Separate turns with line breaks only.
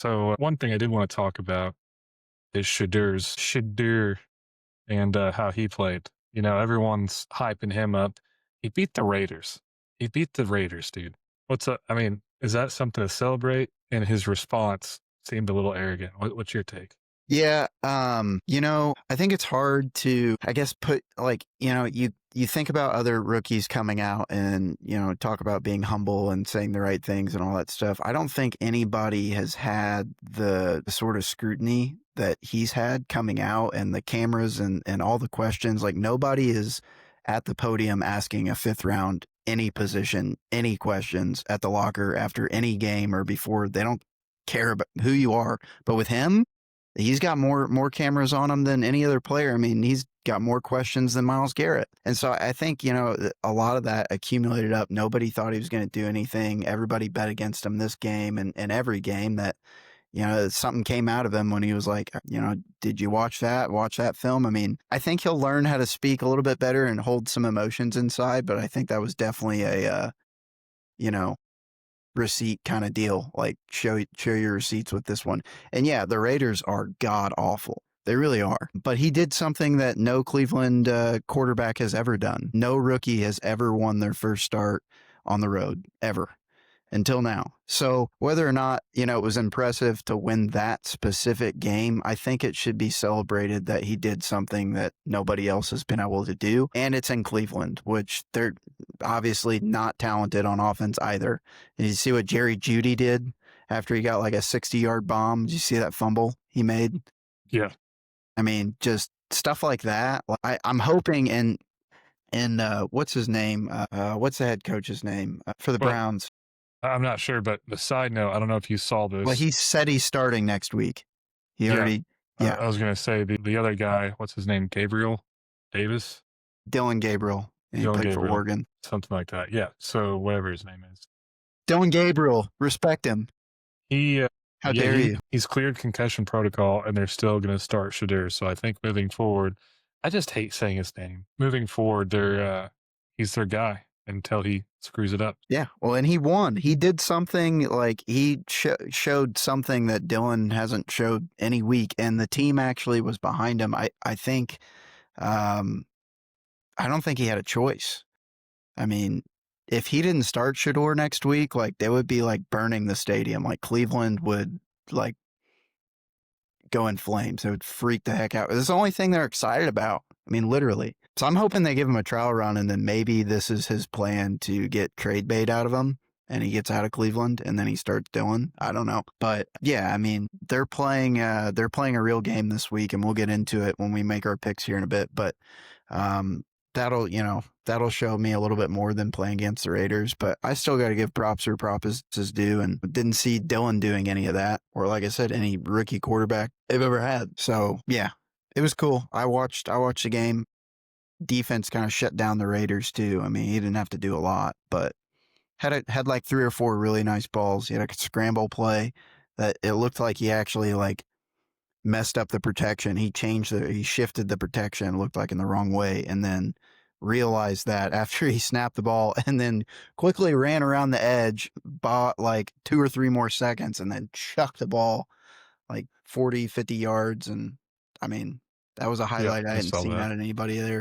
So one thing I did want to talk about is Shadur and how he played. You know, everyone's hyping him up. He beat the Raiders. He beat the Raiders, dude. What's up? I mean, is that something to celebrate? And his response seemed a little arrogant. What's your take?
Yeah, I think it's hard to, I guess, put like, you think about other rookies coming out and, talk about being humble and saying the right things and all that stuff. I don't think anybody has had the sort of scrutiny that he's had coming out and the cameras and all the questions. Like nobody is at the podium asking a fifth round, any position, any questions at the locker after any game or before. They don't care about who you are. But with him, he's got more cameras on him than any other player. I mean, he's got more questions than Myles Garrett. And so I think, a lot of that accumulated up. Nobody thought he was going to do anything. Everybody bet against him this game and every game that, something came out of him when he was like, did you watch that? Watch that film? I mean, I think he'll learn how to speak a little bit better and hold some emotions inside, but I think that was definitely you know, receipt kind of deal. Like show your receipts with this one. And yeah, the Raiders are god awful. They really are. But he did something that no Cleveland quarterback has ever done. No rookie has ever won their first start on the road ever until now. So whether or not, it was impressive to win that specific game, I think it should be celebrated that he did something that nobody else has been able to do. And it's in Cleveland, which they're obviously not talented on offense either. And you see what Jerry Jeudy did after he got like a 60-yard bomb? Did you see that fumble he made?
Yeah.
I mean, just stuff like that. I'm hoping and what's his name? What's the head coach's name for the
Well,
Browns?
I'm not sure, but the side note, I don't know if you saw
Well,
this.
he said he's starting next week. He
Yeah.
already, yeah,
I was going to say the other guy, what's his name? Gabriel Davis?
Dylan Gabriel. And he
Dylan
played for
Gabriel.
Oregon.
Something like that. Yeah. So whatever his name is.
Dylan Gabriel, respect him.
He,
How
yeah,
dare you?
he's cleared concussion protocol, and they're still going to start Shadur. So I think moving forward, I just hate saying his name. Moving forward, he's their guy until he screws it up.
Yeah, well, and he won. He did something like he showed something that Dylan hasn't showed any week, and the team actually was behind him. I think, I don't think he had a choice. I mean, if he didn't start Shador next week, like they would be like burning the stadium. Like Cleveland would like go in flames. It would freak the heck out. It's the only thing they're excited about. I mean, literally. So I'm hoping they give him a trial run and then maybe this is his plan to get trade bait out of him and he gets out of Cleveland and then he starts doing. I don't know. But yeah, I mean, they're playing a real game this week and we'll get into it when we make our picks here in a bit. But that'll show me a little bit more than playing against the Raiders, but I still got to give props where props is due and didn't see Dylan doing any of that or like I said, any rookie quarterback they've ever had. So yeah, it was cool. I watched the game. Defense kind of shut down the Raiders too. I mean, he didn't have to do a lot, but had like 3 or 4 really nice balls. He had a scramble play that it looked like he actually like messed up the protection. He shifted the protection, looked like in the wrong way, and then realized that after he snapped the ball and then quickly ran around the edge, bought like 2 or 3 more seconds and then chucked the ball like 40, 50 yards. And I mean, that was a
Yeah,
highlight I
I
hadn't
saw
seen
that.
out of anybody there.